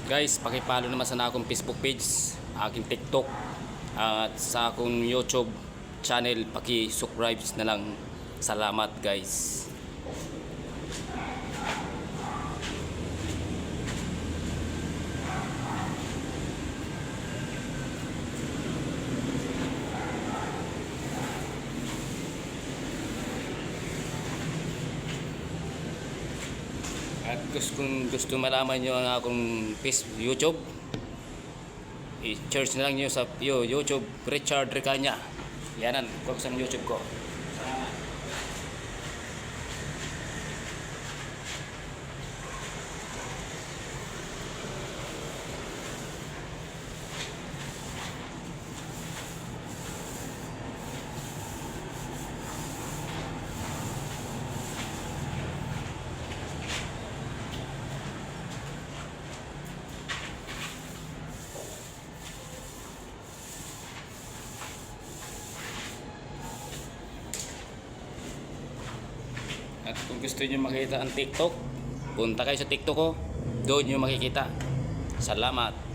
Guys, paki-follow naman sa akong Facebook page, aking TikTok, at sa akong YouTube channel, paki-subscribe na lang. Salamat guys. At kung gusto malaman nyo ang akong YouTube, i-search na lang nyo sa YouTube Richard Recanya. Yanan, kung sa YouTube ko. At kung gusto nyo makita ang TikTok, punta kayo sa TikTok ko. Doon nyo makikita. Salamat.